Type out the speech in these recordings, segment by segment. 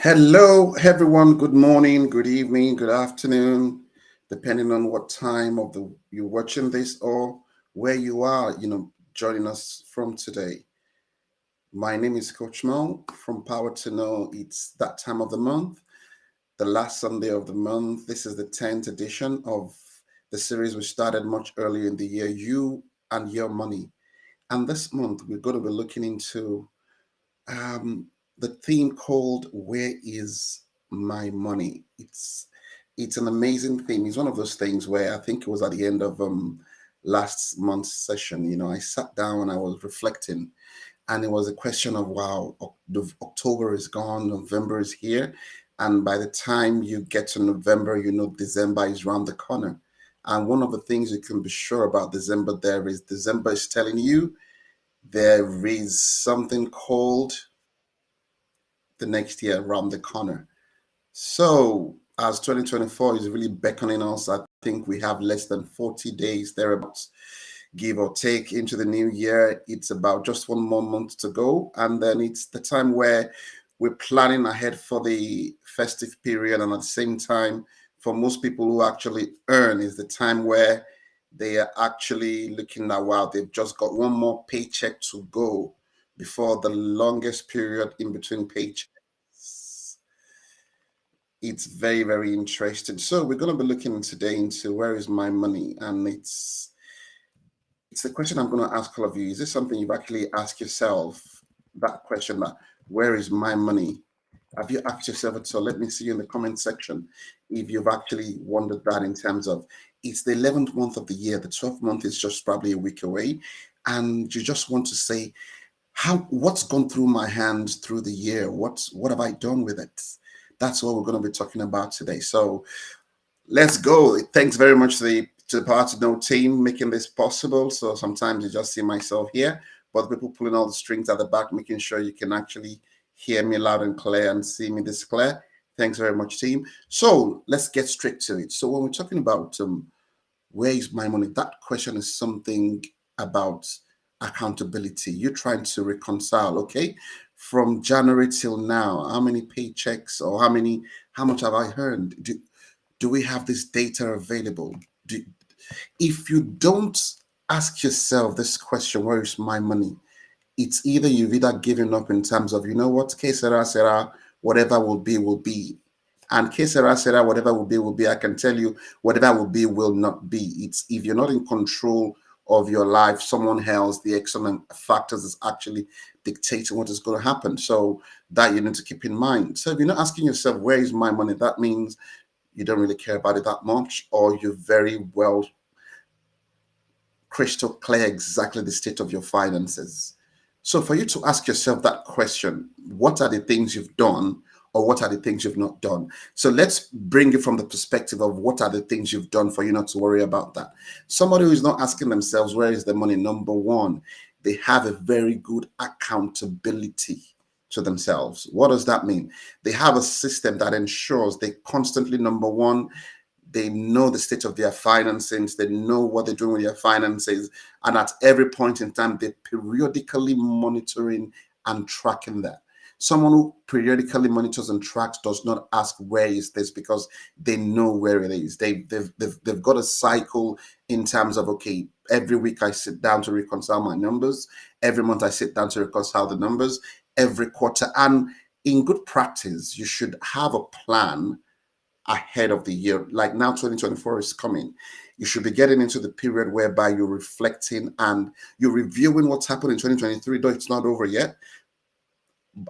Hello, everyone. Good morning, good evening, good afternoon, depending on what time of the you're watching this or where you are, joining us from today. My name is Coach Mo from Power to Know. It's that time of the month, the last Sunday of the month. This is the 10th edition of the series we started much earlier in the year, You and Your Money. And this month, we're going to be looking into um, the theme called "Where is my money?" It's an amazing theme. It's one of those things where I think it was at the end of last month's session. I sat down and I was reflecting, and it was a question of wow, October is gone, November is here, and by the time you get to November, December is around the corner. And one of the things you can be sure about December there is December is telling you there is something called the next year around the corner. So, as 2024 is really beckoning us, I think we have less than 40 days thereabouts, give or take, into the new year. It's about just one more month to go. And then it's the time where we're planning ahead for the festive period. And at the same time, for most people who actually earn, is the time where they are actually looking at, wow, they've just got one more paycheck to go before the longest period in between paychecks. It's very, very interesting. So we're going to be looking today into where is my money, and it's the question I'm going to ask all of you. Is this something you've actually asked yourself? That question, that where is my money? Have you asked yourself it? So let me see you in the comment section if you've actually wondered that in terms of it's the 11th month of the year. The 12th month is just probably a week away, and you just want to say, what's gone through my hands through the year? What have I done with it? That's what we're going to be talking about today. So let's go. Thanks very much to the Power to Know team making this possible. So sometimes you just see myself here, but the people pulling all the strings at the back, making sure you can actually hear me loud and clear and see me this clear. Thanks very much, team. So let's get straight to it. So when we're talking about where is my money? That question is something about accountability. You're trying to reconcile, okay? From January till now, how many paychecks or how much have I earned? Do we have this data available? If you don't ask yourself this question, where is my money? It's either you've either given up in terms of, you know what, que sera, whatever will be, will be. And que sera, whatever will be. I can tell you, whatever will be will not be. It's if you're not in control of your life, someone else, the external factors is actually dictating what is going to happen. So that you need to keep in mind. So if you're not asking yourself, where is my money? That means you don't really care about it that much, or you're very well crystal clear exactly the state of your finances. So for you to ask yourself that question, what are the things you've done or what are the things you've not done? So let's bring it from the perspective of what are the things you've done for you not to worry about that. Somebody who is not asking themselves, where is the money? Number one, they have a very good accountability to themselves. What does that mean? They have a system that ensures they constantly, number one, they know the state of their finances, they know what they're doing with their finances, and at every point in time, they're periodically monitoring and tracking that. Someone who periodically monitors and tracks does not ask where is this because they know where it is. They've got a cycle in terms of, okay, every week I sit down to reconcile my numbers. Every month I sit down to reconcile the numbers. Every quarter. And in good practice, you should have a plan ahead of the year. Like now, 2024 is coming. You should be getting into the period whereby you're reflecting and you're reviewing what's happened in 2023, though it's not over yet.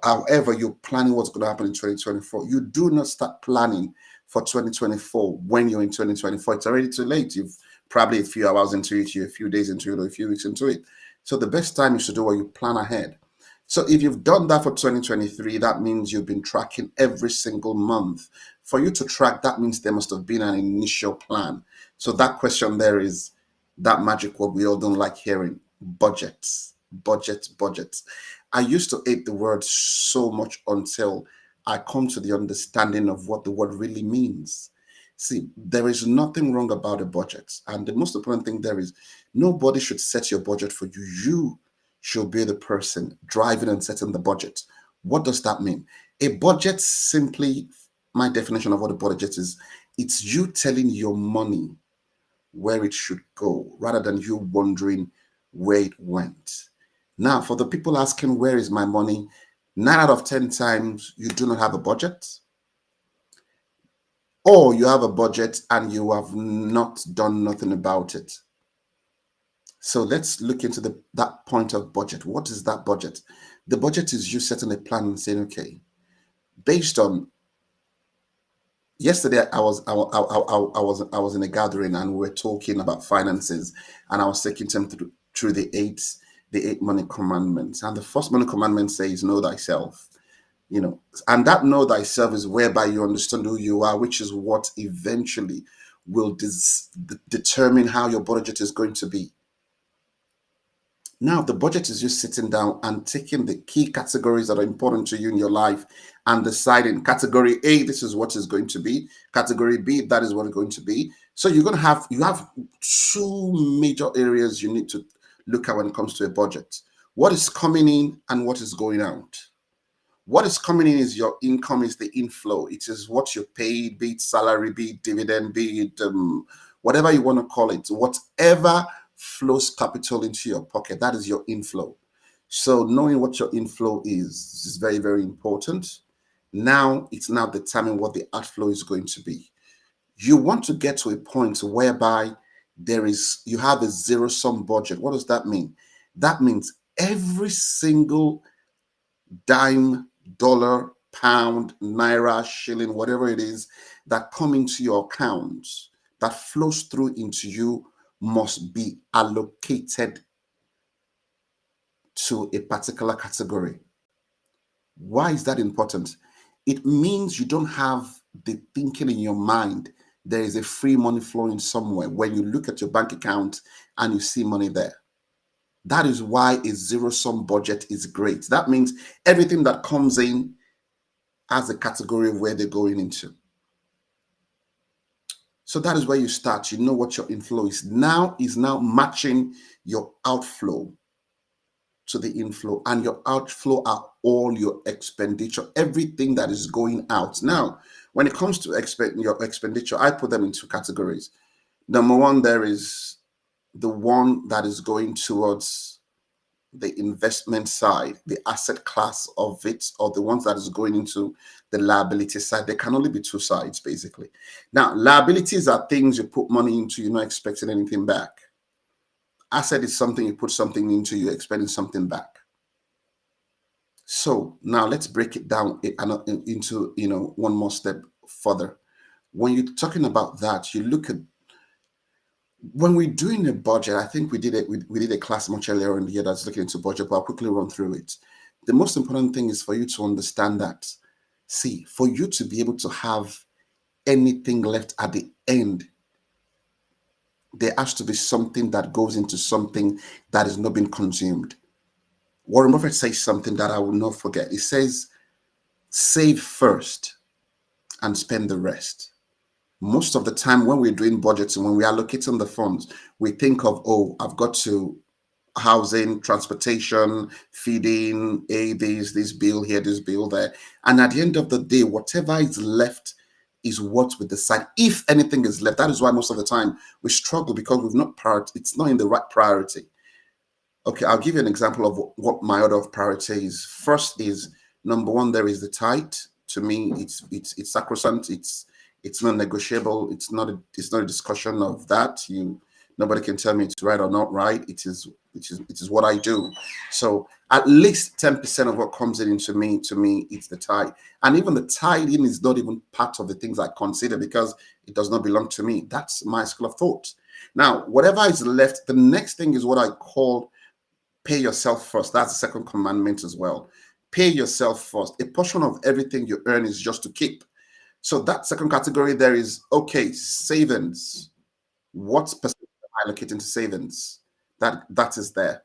However, you're planning what's going to happen in 2024. You do not start planning for 2024 when you're in 2024. It's already too late. You've probably a few hours into it, you're a few days into it, or a few weeks into it. So the best time is to do what you plan ahead. So if you've done that for 2023, that means you've been tracking every single month. For you to track, that means there must have been an initial plan. So that question there is that magic word we all don't like hearing: budgets, budgets, budgets. I used to hate the word so much until I come to the understanding of what the word really means. See, there is nothing wrong about a budget. And the most important thing there is nobody should set your budget for you. You should be the person driving and setting the budget. What does that mean? A budget simply, my definition of what a budget is, it's you telling your money where it should go rather than you wondering where it went. Now, for the people asking, where is my money? 9 out of 10 times, you do not have a budget, or you have a budget and you have not done nothing about it. So let's look into that point of budget. What is that budget? The budget is you setting a plan and saying, okay, based on yesterday, I was in a gathering and we were talking about finances, and I was taking them through the eight money commandments. And the first money commandment says, know thyself. And that know thyself is whereby you understand who you are, which is what eventually will determine how your budget is going to be. Now, the budget is just sitting down and taking the key categories that are important to you in your life and deciding category A, this is what is going to be. Category B, that is what it's going to be. So you have two major areas you need to look at when it comes to a budget. What is coming in and what is going out. What is coming in is your income, is the inflow. It is what you paid, be it salary, be it dividend, be it whatever you want to call it. Whatever flows capital into your pocket, that is your inflow. So knowing what your inflow is very, very important. Now it's now determining what the outflow is going to be. You want to get to a point whereby you have a zero-sum budget. What does that mean? That means every single dime, dollar, pound, naira, shilling, whatever it is that come into your account, that flows through into you, must be allocated to a particular category. Why is that important? It means you don't have the thinking in your mind there is a free money flowing somewhere when you look at your bank account and you see money there. That is why a zero-sum budget is great. That means everything that comes in has a category of where they're going into. So that is where you start. You know what your inflow is. Now matching your outflow to the inflow, and your outflow are all your expenditure, everything that is going out. Now, when it comes to your expenditure, I put them into categories. Number one, there is the one that is going towards the investment side, the asset class of it, or the ones that is going into the liability side. There can only be two sides, basically. Now, liabilities are things you put money into, you're not expecting anything back. Asset is something you put something into, you're expecting something back. So now let's break it down into one more step further. When you're talking about that, you look at when we're doing a budget. I think we did it. We did a class much earlier in the year that's looking into budget, but I'll quickly run through it. The most important thing is for you to understand that. See, for you to be able to have anything left at the end, there has to be something that goes into something that is not being consumed. Warren Buffett says something that I will not forget. He says, save first and spend the rest. Most of the time when we're doing budgeting, when we're allocating the funds, we think of, oh, I've got to housing, transportation, feeding, this bill here, this bill there. And at the end of the day, whatever is left is what we decide. If anything is left, that is why most of the time we struggle, because we've not it's not in the right priority. Okay, I'll give you an example of what my order of priority is. First is, number one, there is the tithe. To me, it's sacrosanct. It's non-negotiable. It's not a discussion of that. Nobody can tell me it's right or not right. It is what I do. So at least 10% of what comes into me, to me, it's the tithe. And even the tithing is not even part of the things I consider, because it does not belong to me. That's my school of thought. Now, whatever is left, the next thing is what I call pay yourself first. That's the second commandment as well. Pay yourself first. A portion of everything you earn is just to keep. So that second category there is, okay, savings. What percent am I allocating to savings? That is there.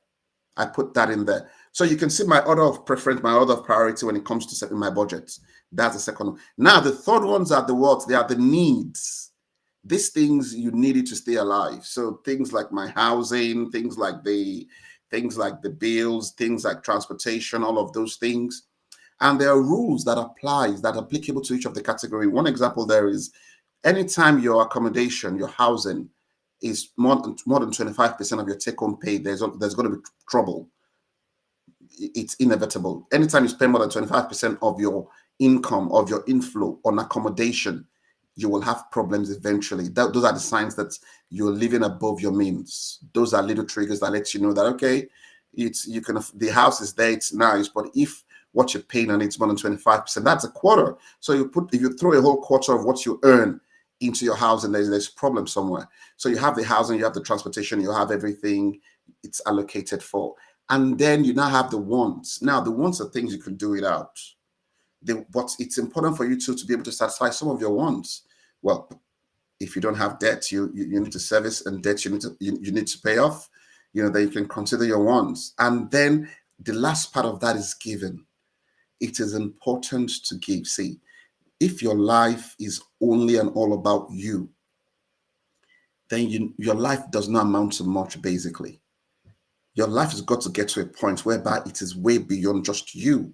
I put that in there. So you can see my order of preference, my order of priority when it comes to setting my budgets. That's the second one. Now, the third ones are the what? They are the needs. These things you needed to stay alive. So things like my housing, things like the bills, things like transportation, all of those things. And there are rules that applies that are applicable to each of the category. One example there is anytime your accommodation, your housing is more than 25% of your take-home pay, there's going to be trouble. It's inevitable. Anytime you spend more than 25% of your income, of your inflow on accommodation, you will have problems eventually. Those are the signs that you're living above your means. Those are little triggers that let you know that, okay, the house is there, it's nice, but if what you're paying on it's more than 25%, that's a quarter. So if you throw a whole quarter of what you earn into your house, and there's a problem somewhere. So you have the housing, you have the transportation, you have everything it's allocated for. And then you now have the wants. Now, the wants are things you can do without. But it's important for you to be able to satisfy some of your wants. Well, if you don't have debt, you need to service, and debt you need to pay off. Then you can consider your wants. And then the last part of that is giving. It is important to give. See, if your life is only and all about you, then your life does not amount to much, basically. Your life has got to get to a point whereby it is way beyond just you.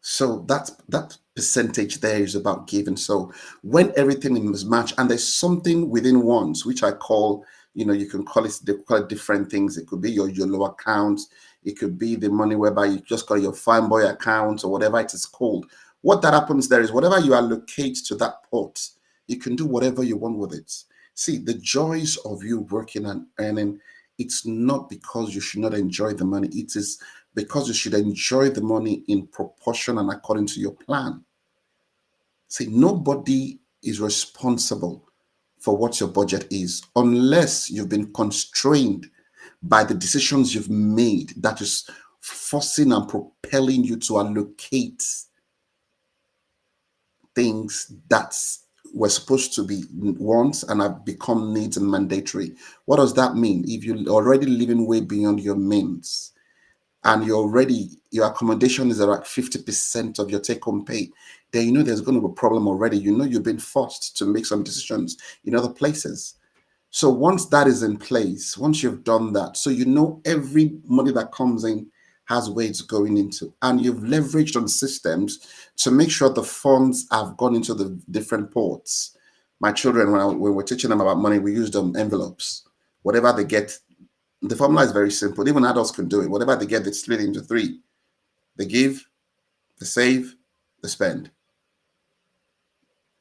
So that percentage there is about giving. So when everything is matched, and there's something within ones, which I call, you can call it, they call it different things. It could be your YOLO account. It could be the money whereby you just call your fine boy account or whatever it is called. What that happens there is whatever you allocate to that pot, you can do whatever you want with it. See, the joys of you working and earning, it's not because you should not enjoy the money. It is because you should enjoy the money in proportion and according to your plan. See, nobody is responsible for what your budget is unless you've been constrained by the decisions you've made that is forcing and propelling you to allocate things that were supposed to be wants and have become needs and mandatory. What does that mean? If you're already living way beyond your means, and your accommodation is around 50% of your take-home pay, then there's going to be a problem already. You've been forced to make some decisions in other places. So once that is in place, once you've done that, so every money that comes in has where it's going into, and you've leveraged on systems to make sure the funds have gone into the different ports. My children, when we're teaching them about money, we use them envelopes. Whatever they get, the formula is very simple. Even adults can do it. Whatever they get, they split into three. They give, they save, they spend.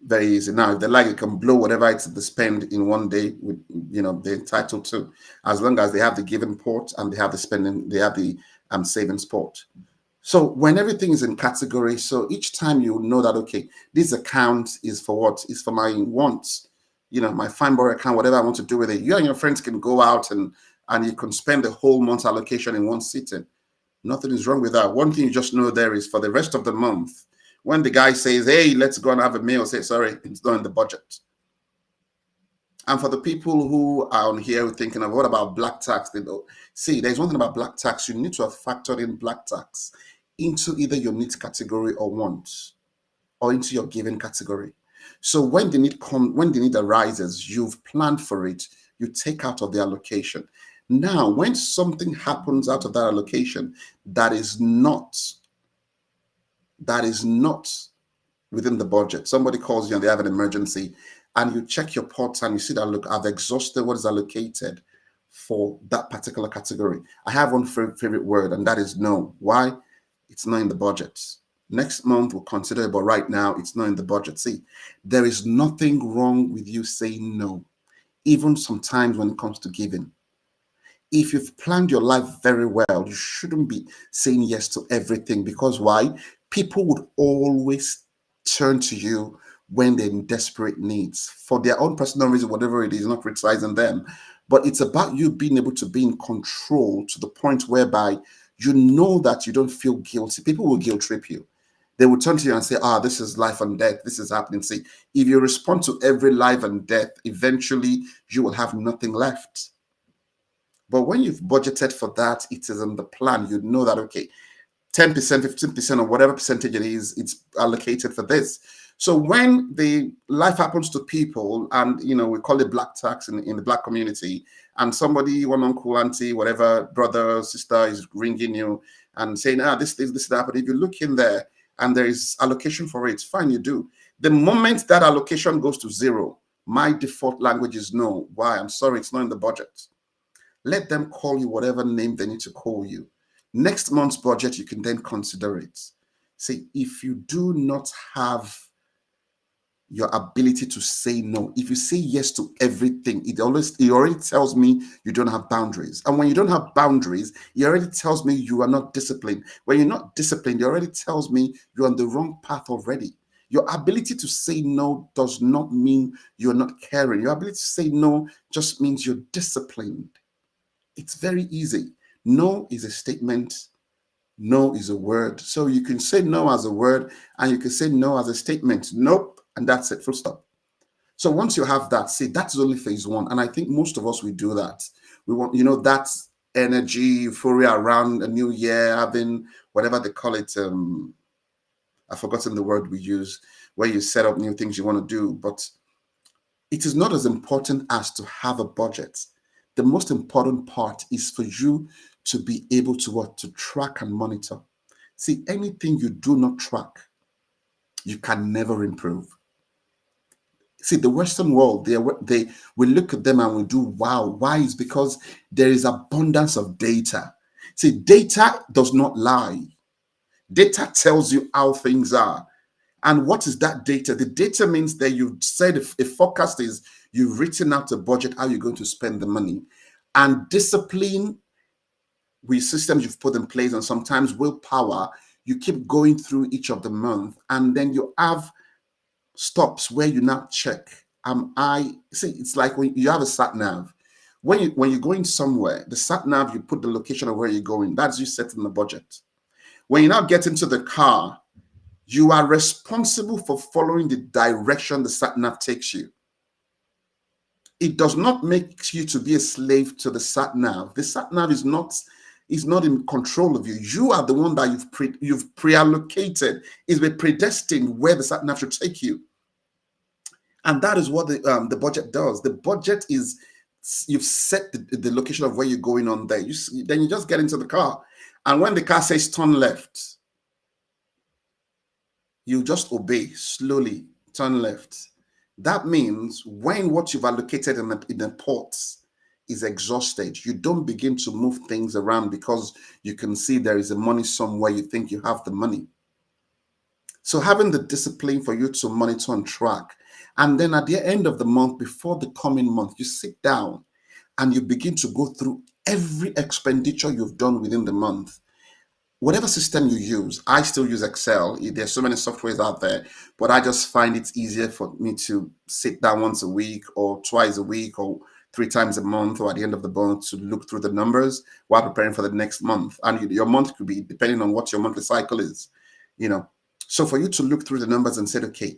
Very easy. Now, if they like, you can blow whatever it's the spend in one day. They're entitled to, as long as they have the given port and they have the spending, they have the savings port. So when everything is in category, so each time you know that, okay, this account is for what? Is for my wants. My fine boy account, whatever I want to do with it. You and your friends can go out and you can spend the whole month's allocation in one sitting. Nothing is wrong with that. One thing you just know there is for the rest of the month, when the guy says, hey, let's go and have a meal, say, sorry, it's not in the budget. And for the people who are on here thinking of what about black tax, see, there's one thing about black tax. You need to have factored in black tax into either your needs category or wants, or into your given category. So when the need arises, you've planned for it, you take out of the allocation. Now, when something happens out of that allocation that is not within the budget, somebody calls you and they have an emergency, and you check your pots and you see that, look, I've exhausted what is allocated for that particular category. I have one favorite word, and that is no. Why? It's not in the budget. Next month we'll consider it, but right now it's not in the budget. See, there is nothing wrong with you saying no, even sometimes when it comes to giving. If you've planned your life very well, you shouldn't be saying yes to everything, because why? People would always turn to you when they're in desperate needs for their own personal reason, whatever it is, not criticizing them. But it's about you being able to be in control to the point whereby you know that you don't feel guilty. People will guilt trip you. They will turn to you and say, this is life and death. This is happening. See, if you respond to every life and death, eventually you will have nothing left. But when you've budgeted for that, it is in the plan. You know that, okay, 10%, 15%, or whatever percentage it is, it's allocated for this. So when the life happens to people, and we call it black tax in the black community, and somebody, one uncle, auntie, whatever, brother, sister is ringing you and saying, this that. But if you look in there and there is allocation for it, fine, you do. The moment that allocation goes to zero, my default language is no. Why? I'm sorry, it's not in the budget. Let them call you whatever name they need to call you. Next month's budget, you can then consider it. See, if you do not have your ability to say no, if you say yes to everything, it already tells me you don't have boundaries. And when you don't have boundaries, it already tells me you are not disciplined. When you're not disciplined, it already tells me you're on the wrong path already. Your ability to say no does not mean you're not caring. Your ability to say no just means you're disciplined. It's very easy. No is a statement. No is a word. So you can say no as a word and you can say no as a statement. Nope. And that's it. Full stop. So once you have that, see, that's only phase one. And I think most of us, we do that. We want, that energy, euphoria around a new year, having whatever they call it. I've forgotten the word we use, where you set up new things you want to do. But it is not as important as to have a budget. The most important part is for you to be able to what? To track and monitor. See, anything you do not track, you can never improve. See, the Western world, we look at them and we do wow. Why? Is because there is abundance of data. See, data does not lie. Data tells you how things are. And what is that data? The data means that you've said, if a forecast is you've written out a budget, how you're going to spend the money. And discipline with systems you've put in place, and sometimes willpower, you keep going through each of the month, and then you have stops where you now check. I see, it's like when you have a sat nav. When you're going somewhere, the sat nav, you put the location of where you're going. That's you setting the budget. When you now get into the car, you are responsible for following the direction the sat nav takes you. It does not make you to be a slave to the sat nav. The sat nav is not in control of you. You are the one that you've pre-allocated. It's been predestined where the sat nav should take you. And that is what the budget does. The budget is, you've set the location of where you're going on there. Then you just get into the car. And when the car says turn left, you just obey slowly, turn left. That means when what you've allocated in the ports is exhausted, you don't begin to move things around because you can see there is a money somewhere, you think you have the money. So having the discipline for you to monitor and track, and then at the end of the month, before the coming month, you sit down and you begin to go through every expenditure you've done within the month. Whatever system you use, I still use Excel. There's so many softwares out there, but I just find it's easier for me to sit down once a week or twice a week or 3 times a month or at the end of the month to look through the numbers while preparing for the next month. And your month could be depending on what your monthly cycle is, So for you to look through the numbers and say, okay,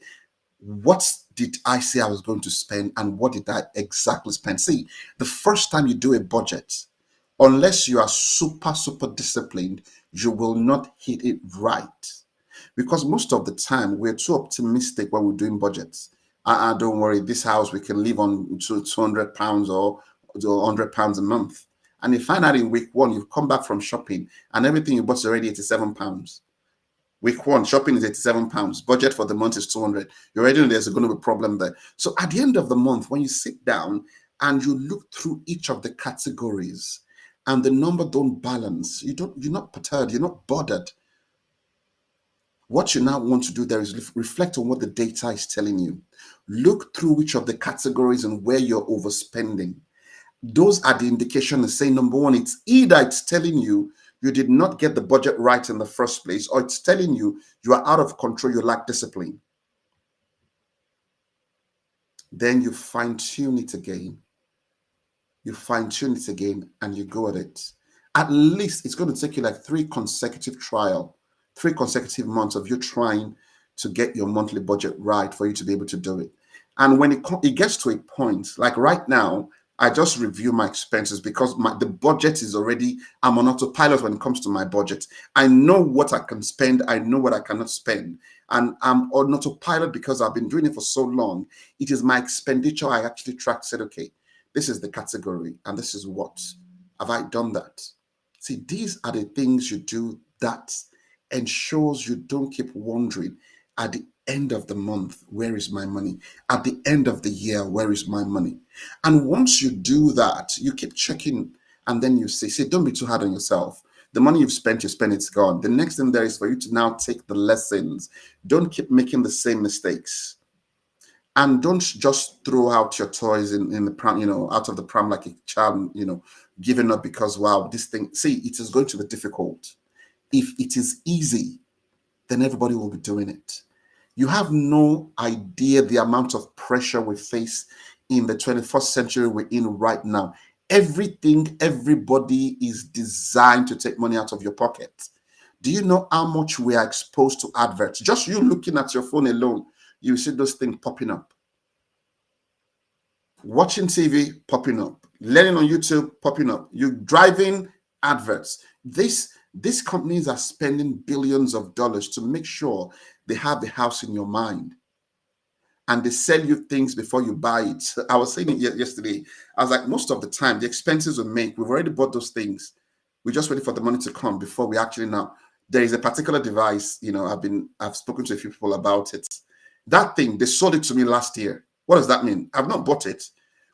what did I say I was going to spend and what did I exactly spend? See, the first time you do a budget, unless you are super, super disciplined, you will not hit it right. Because most of the time, we're too optimistic when we're doing budgets. Don't worry, this house we can live on to £200 or £100 a month. And you find out in week one, you've come back from shopping and everything you bought is already £87. Week one, shopping is £87. Budget for the month is 200. You already know there's going to be a problem there. So at the end of the month, when you sit down and you look through each of the categories, and the number don't balance, you're not perturbed, you're not bothered. What you now want to do there is reflect on what the data is telling you. Look through which of the categories and where you're overspending. Those are the indications saying, number one, it's either it's telling you you did not get the budget right in the first place, or it's telling you you are out of control, you lack discipline. Then you fine-tune it again. You fine-tune it again and you go at it. At least it's going to take you like 3 consecutive months of you trying to get your monthly budget right for you to be able to do it. And when it gets to a point, like right now, I just review my expenses because the budget is already, I'm on autopilot when it comes to my budget. I know what I can spend, I know what I cannot spend. And I'm on autopilot because I've been doing it for so long. It is my expenditure I actually track, said, okay, this is the category and this is what. Have I done that? See, these are the things you do that ensures you don't keep wondering at the end of the month, where is my money? At the end of the year, where is my money? And once you do that, you keep checking and then you say, don't be too hard on yourself. The money you've spent, you spend, it's gone. The next thing there is for you to now take the lessons. Don't keep making the same mistakes. And don't just throw out your toys in the pram, out of the pram like a child, giving up because, wow, this thing, see, it is going to be difficult. If it is easy, then everybody will be doing it. You have no idea the amount of pressure we face in the 21st century we're in right now. Everything, everybody is designed to take money out of your pocket. Do you know how much we are exposed to adverts? Just you looking at your phone alone, you see those things popping up. Watching TV, popping up. Learning on YouTube, popping up. You driving, adverts. These companies are spending billions of dollars to make sure they have the house in your mind. And they sell you things before you buy it. I was saying it yesterday. I was like, most of the time, the expenses we make, we've already bought those things. We're just waiting for the money to come before we actually know. There is a particular device, I've spoken to a few people about it. That thing, they sold it to me last year. What does that mean? I've not bought it.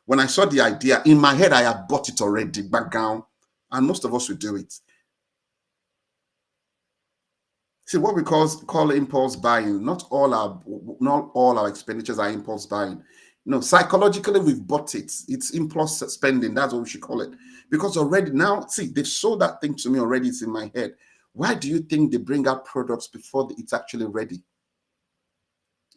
When I saw the idea, in my head, I have bought it already, background, and most of us will do it. See, what we call impulse buying, not all our expenditures are impulse buying. No, psychologically, we've bought it. It's impulse spending. That's what we should call it. Because already now, see, they've sold that thing to me already. It's in my head. Why do you think they bring out products before it's actually ready?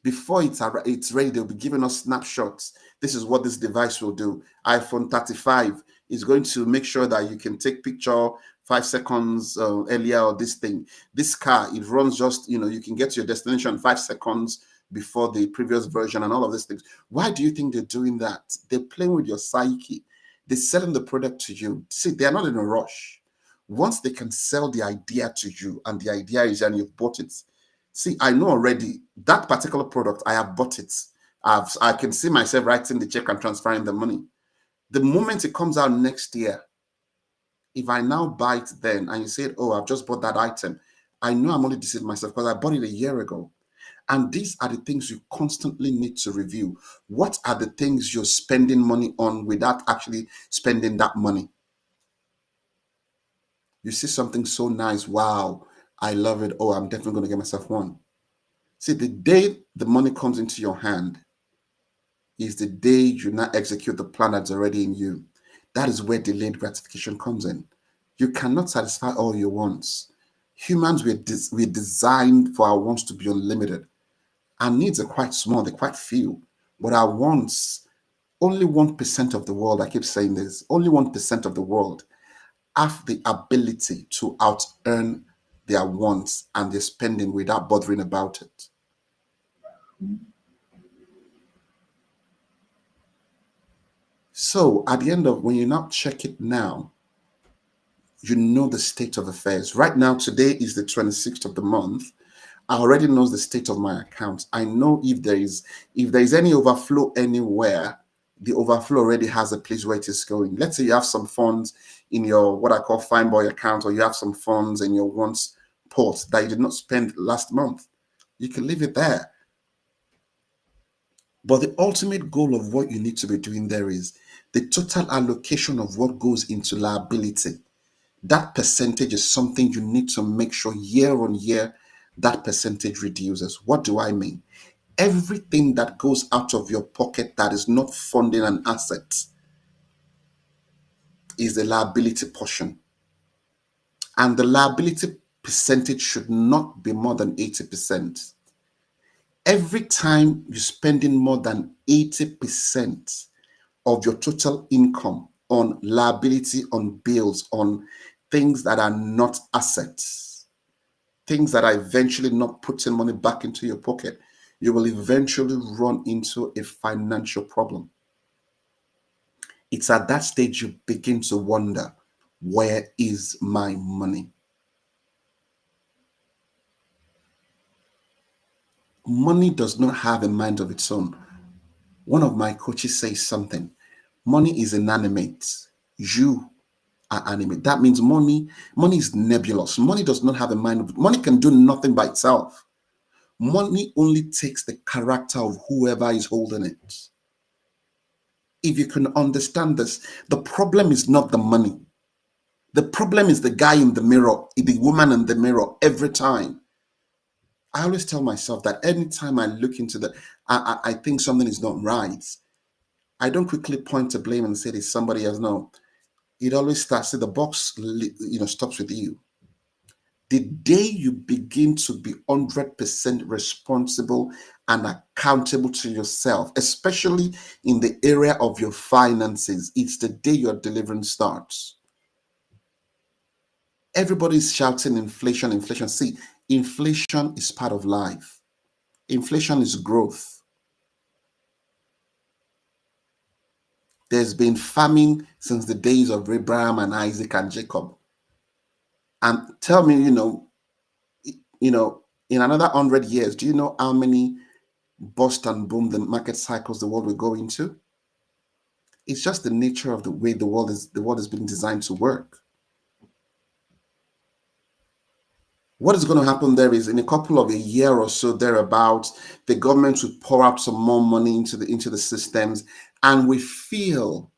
Before it's ready, they'll be giving us snapshots. This is what this device will do. iPhone 35 is going to make sure that you can take picture 5 seconds earlier, or this thing. This car, it runs just, you can get to your destination 5 seconds before the previous version and all of these things. Why do you think they're doing that? They're playing with your psyche. They're selling the product to you. See, they're not in a rush. Once they can sell the idea to you and the idea is, and you've bought it, see, I know already that particular product, I have bought it. I can see myself writing the check and transferring the money. The moment it comes out next year, if I now buy it then and you say, oh, I've just bought that item, I know I'm only deceiving myself because I bought it a year ago. And these are the things you constantly need to review. What are the things you're spending money on without actually spending that money? You see something so nice. Wow, I love it. Oh, I'm definitely going to get myself one. See, the day the money comes into your hand is the day you not execute the plan that's already in you. That is where delayed gratification comes in. You cannot satisfy all your wants. Humans, we're designed for our wants to be unlimited. Our needs are quite small, they're quite few. But our wants, only 1% of the world, I keep saying this, only 1% of the world have the ability to out earn their wants and their spending without bothering about it. So at the end of when you now check it now, you know the state of affairs. Right now, today is the 26th of the month. I already know the state of my account. I know if there is any overflow anywhere, the overflow already has a place where it is going. Let's say you have some funds in your what I call fine boy account, or you have some funds in your wants pot that you did not spend last month. You can leave it there. But the ultimate goal of what you need to be doing there is the total allocation of what goes into liability. That percentage is something you need to make sure year on year that percentage reduces. What do I mean? Everything that goes out of your pocket that is not funding an asset is the liability portion. And the liability percentage should not be more than 80%. Every time you're spending more than 80% of your total income on liability, on bills, on things that are not assets, things that are eventually not putting money back into your pocket, you will eventually run into a financial problem. It's at that stage you begin to wonder, where is my money? Money does not have a mind of its own. One of my coaches says something. Money is inanimate. You are animate. That means money is nebulous. Money does not have a mind of, money can do nothing by itself. Money only takes the character of whoever is holding it. If you can understand this, the problem is not the money. The problem is the guy in the mirror, the woman in the mirror every time. I always tell myself that anytime I look into I think something is not right. I don't quickly point to blame and say it's somebody else. No, it always starts. The box, stops with you. The day you begin to be 100% responsible and accountable to yourself, especially in the area of your finances, it's the day your deliverance starts. Everybody's shouting inflation, inflation. See, inflation is part of life. Inflation is growth. There's been famine since the days of Abraham and Isaac and Jacob. And tell me, in another 100 years, do you know how many bust and boom the market cycles the world will go into? It's just the nature of the way the world is being designed to work. What is going to happen there is in a couple of a year or so thereabouts, the government will pour out some more money into the systems, and we feel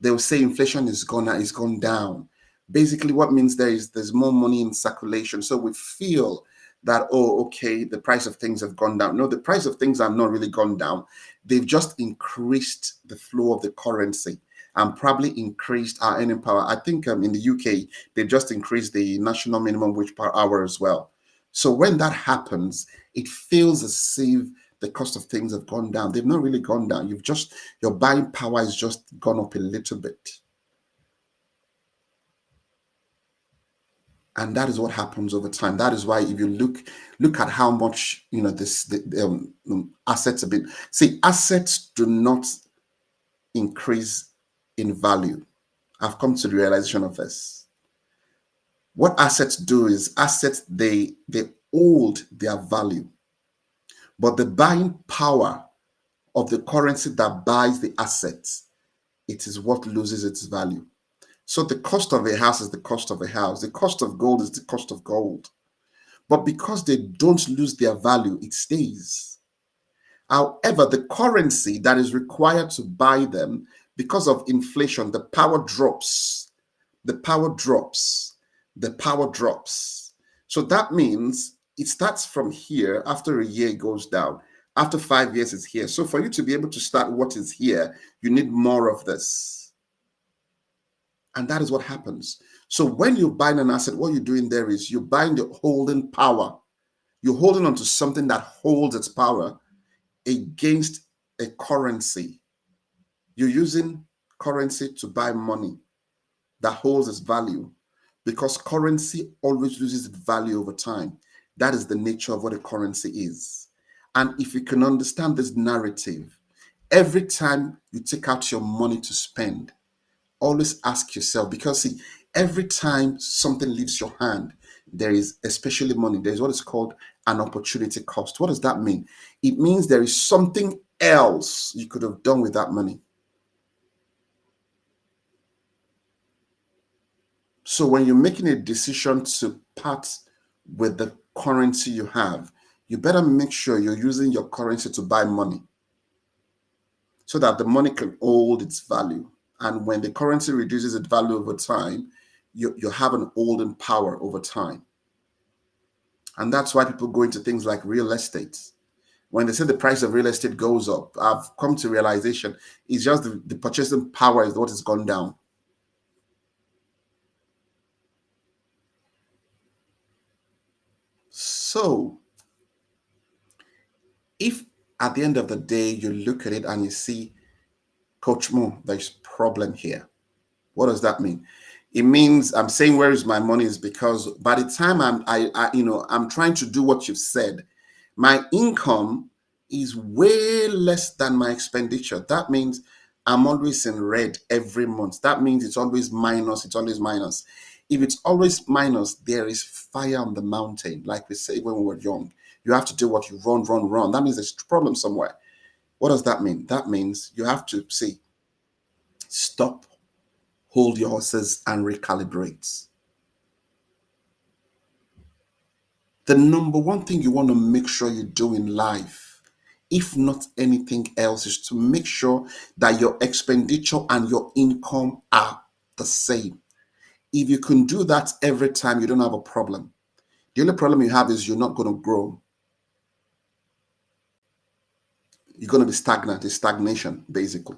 they will say inflation is gone down. Basically, what means there's more money in circulation. So we feel that, oh, okay, the price of things have gone down. No, the price of things have not really gone down. They've just increased the flow of the currency and probably increased our earning power. I think in the UK, they've just increased the national minimum wage per hour as well. So when that happens, it feels as if the cost of things have gone down. They've not really gone down. Your buying power has just gone up a little bit. And that is what happens over time. That is why if you look at how much the assets have been. See, assets do not increase in value. I've come to the realization of this. What assets do is they hold their value, but the buying power of the currency that buys the assets, it is what loses its value. So the cost of a house is the cost of a house. The cost of gold is the cost of gold. But because they don't lose their value, it stays. However, the currency that is required to buy them, because of inflation, the power drops. The power drops. The power drops. So that means it starts from here. After a year, it goes down. After 5 years, it's here. So for you to be able to start what is here, you need more of this. And that is what happens. So when you're buying an asset, what you're doing there is you're buying the holding power. You're holding on to something that holds its power against a currency. You're using currency to buy money that holds its value, because currency always loses its value over time. That is the nature of what a currency is. And if you can understand this narrative, every time you take out your money to spend, always ask yourself, because see, every time something leaves your hand, there is, especially money, there is what is called an opportunity cost. What does that mean? It means there is something else you could have done with that money. So when you're making a decision to part with the currency you have, you better make sure you're using your currency to buy money so that the money can hold its value. And when the currency reduces its value over time, you have an holding power over time. And that's why people go into things like real estate. When they say the price of real estate goes up, I've come to realization it's just the purchasing power is what has gone down. So if at the end of the day you look at it and you see, Coach Mo, there's problem here. What does that mean? It means I'm saying where is my money is because by the time I'm trying to do what you've said, my income is way less than my expenditure. That means I'm always in red every month. That means it's always minus, it's always minus. If it's always minus, there is fire on the mountain, like we say when we were young. You have to do what you run, run, run. That means there's a problem somewhere. What does that mean? That means you have to say, stop, hold your horses, and recalibrate. The number one thing you want to make sure you do in life, if not anything else, is to make sure that your expenditure and your income are the same. If you can do that every time, you don't have a problem. The only problem you have is you're not going to grow. You're going to be stagnant. It's stagnation, basically.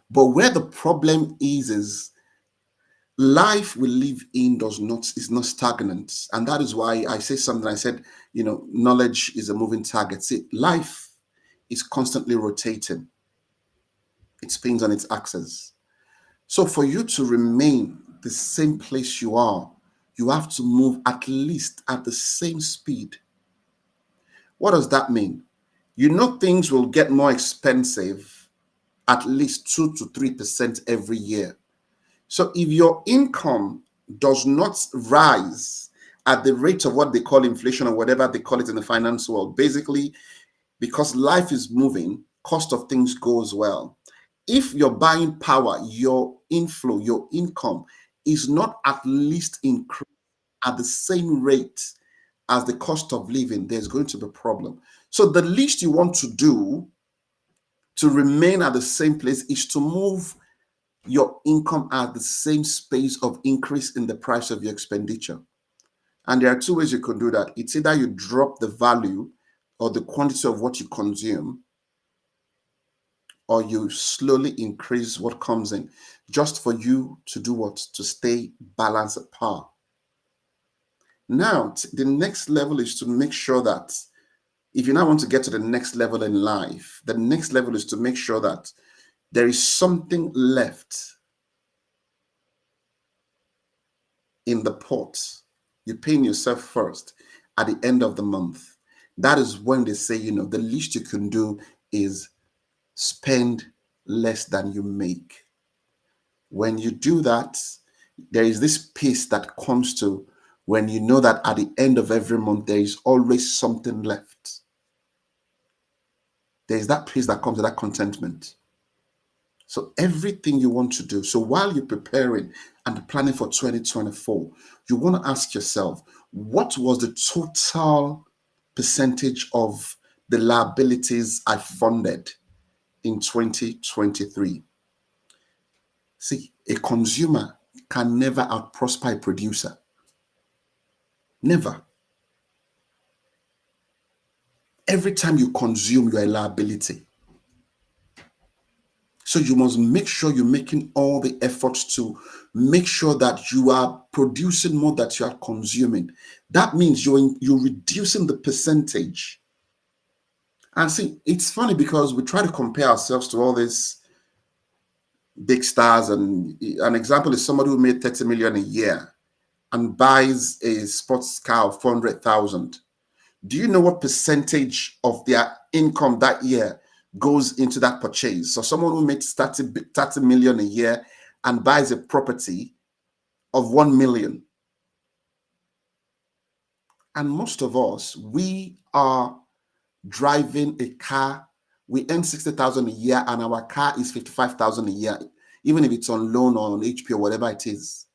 But where the problem is life we live in is not stagnant. And that is why I say something. I said, knowledge is a moving target. See, life is constantly rotating. It spins on its axis. So for you to remain the same place you are, you have to move at least at the same speed. What does that mean? Things will get more expensive at least 2 to 3% every year. So if your income does not rise at the rate of what they call inflation or whatever they call it in the finance world, basically because life is moving, cost of things goes well. If your buying power, your inflow, your income is not at least increased at the same rate as the cost of living, there's going to be a problem. So the least you want to do to remain at the same place is to move your income at the same space of increase in the price of your expenditure. And there are two ways you can do that. It's either you drop the value or the quantity of what you consume, or you slowly increase what comes in, just for you to do what? To stay balanced at par. Now, the next level is to make sure that if you now want to get to the next level in life, the next level is to make sure that there is something left in the pot. You're paying yourself first at the end of the month. That is when they say, the least you can do is spend less than you make. When you do that, there is this peace that comes to when you know that at the end of every month, there is always something left. There is that peace that comes with that contentment. So everything you want to do. So while you're preparing and planning for 2024, you want to ask yourself, what was the total percentage of the liabilities I funded in 2023? See, a consumer can never out-prosper a producer. Never. Every time you consume, you're a liability. So you must make sure you're making all the efforts to make sure that you are producing more that you are consuming. That means you're reducing the percentage. And see, it's funny because we try to compare ourselves to all these big stars. And an example is somebody who made 30 million a year and buys a sports car of 400,000. Do you know what percentage of their income that year goes into that purchase? So someone who makes 30 million a year and buys a property of 1 million. And most of us, we are driving a car. We earn 60,000 a year and our car is 55,000 a year, even if it's on loan or on HP or whatever it is.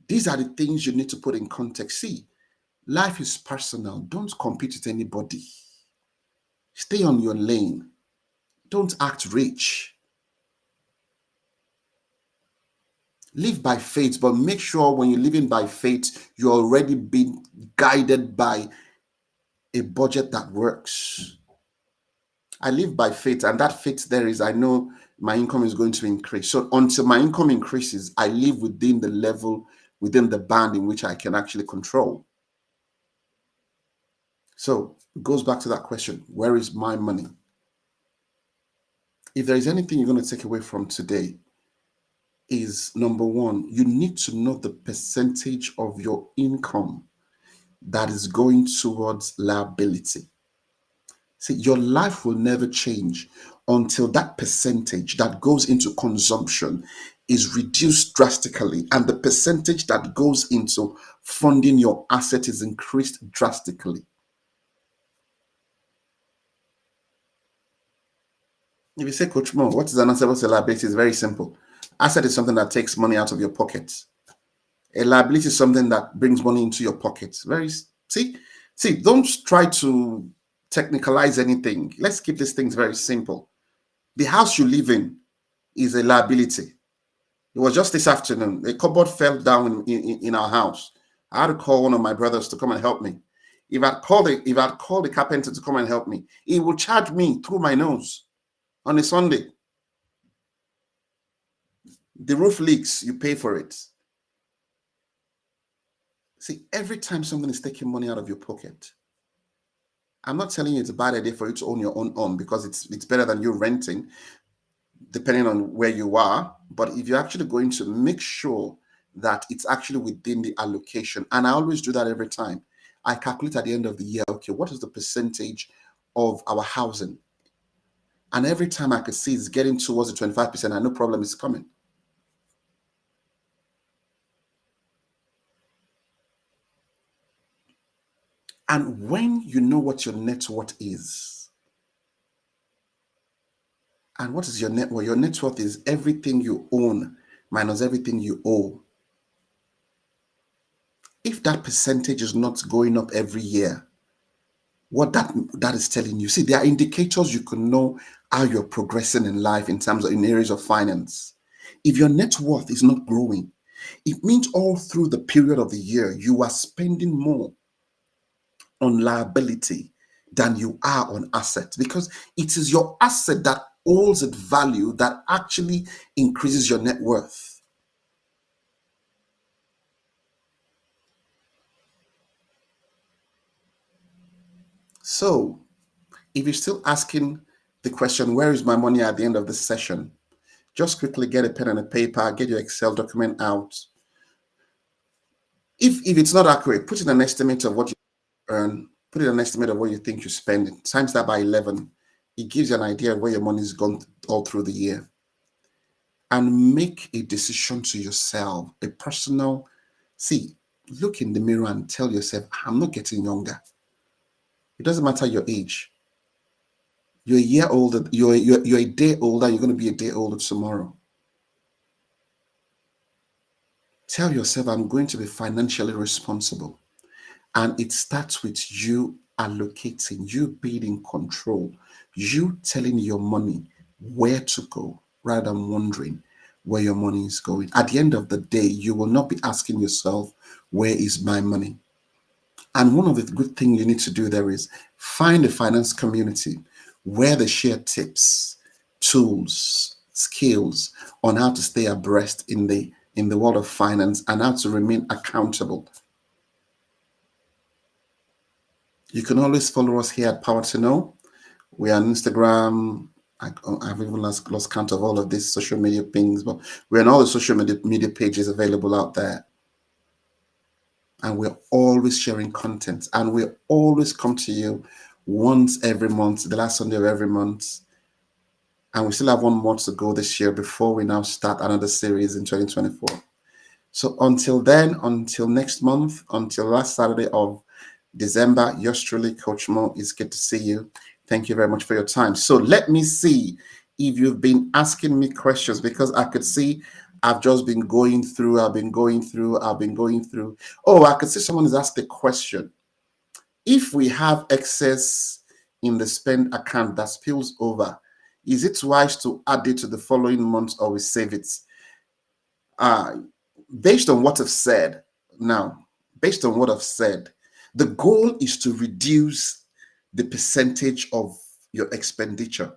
These are the things you need to put in context. See, life is personal. Don't compete with anybody. Stay on your lane. Don't act rich. Live by faith, but make sure when you're living by faith, you're already being guided by a budget that works. I live by faith, and that faith there is, I know my income is going to increase. So until my income increases, I live within the level, within the band in which I can actually control. So it goes back to that question, where is my money? If there is anything you're going to take away from today, is number one, you need to know the percentage of your income that is going towards liability. See, your life will never change until that percentage that goes into consumption is reduced drastically, and the percentage that goes into funding your asset is increased drastically. If you say, Coach Mo, what is an asset liability? It's very simple. Asset is something that takes money out of your pocket. A liability is something that brings money into your pocket. See, don't try to technicalize anything. Let's keep these things very simple. The house you live in is a liability. It was just this afternoon. A cupboard fell down in our house. I had to call one of my brothers to come and help me. If I'd called the carpenter to come and help me, he would charge me through my nose on a Sunday. The roof leaks, you pay for it. See, every time something is taking money out of your pocket, I'm not telling you it's a bad idea for you to own your own home, because it's better than you renting, depending on where you are. But if you're actually going to make sure that it's actually within the allocation, and I always do that every time, I calculate at the end of the year, okay, what is the percentage of our housing? And every time I could see it's getting towards the 25%, I know problem is coming. And when you know what your net worth is, and what is your net worth? Your net worth is everything you own minus everything you owe. If that percentage is not going up every year, what that is telling you, see, there are indicators you can know how you're progressing in life in terms of in areas of finance. If your net worth is not growing, it means all through the period of the year you are spending more on liability than you are on assets, because it is your asset that holds its value that actually increases your net worth. So if you're still asking the question, where is my money at the end of this session? Just quickly get a pen and a paper, get your Excel document out. If it's not accurate, put in an estimate of what you earn, put in an estimate of what you think you spend, times that by 11. It gives you an idea of where your money is gone all through the year. And make a decision to yourself, a personal, see, look in the mirror and tell yourself, I'm not getting younger. It doesn't matter your age. You're a year older, you're a day older, you're going to be a day older tomorrow. Tell yourself, I'm going to be financially responsible. And it starts with you allocating, you being in control, you telling your money where to go rather than wondering where your money is going. At the end of the day, you will not be asking yourself, where is my money? And one of the good things you need to do there is find a finance community where they share tips, tools, skills on how to stay abreast in the world of finance and how to remain accountable. You can always follow us here at Power to Know. We are on Instagram. I've even lost count of all of these social media things, but we're on all the social media pages available out there. And we're always sharing content. And we always come to you once every month, the last Sunday of every month. And we still have 1 month to go this year before we now start another series in 2024. So until then, until next month, until last Saturday of December, yours truly, Coach Mo. It's good to see you. Thank you very much for your time. So let me see if you've been asking me questions, because I could see I've just been going through. Oh, I could see someone has asked a question. If we have excess in the spend account that spills over, is it wise to add it to the following month or we save it? Uh, based on what I've said, now, based on what I've said, the goal is to reduce the percentage of your expenditure.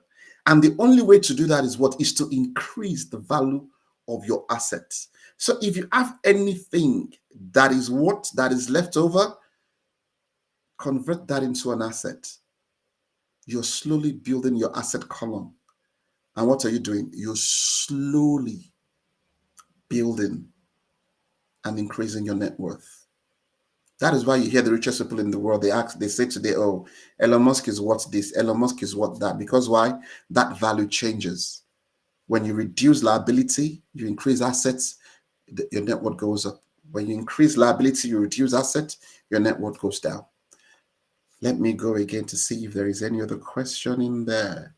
And the only way to do that is what? Is to increase the value of your assets. So if you have anything that is left over, convert that into an asset. You're slowly building your asset column. And what are you doing? You're slowly building and increasing your net worth. That is why you hear the richest people in the world. They say today, oh, Elon Musk is what this, Elon Musk is what that. Because why? That value changes. When you reduce liability, you increase assets, your net worth goes up. When you increase liability, you reduce assets, your net worth goes down. Let me go again to see if there is any other question in there.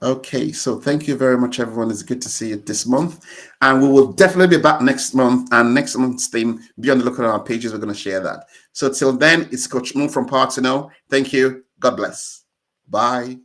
Okay, so thank you very much, everyone. It's good to see you this month. And we will definitely be back next month. And next month's theme, be on the lookout on our pages. We're going to share that. So till then, it's Coach Moon from Power to Know. Thank you. God bless. Bye.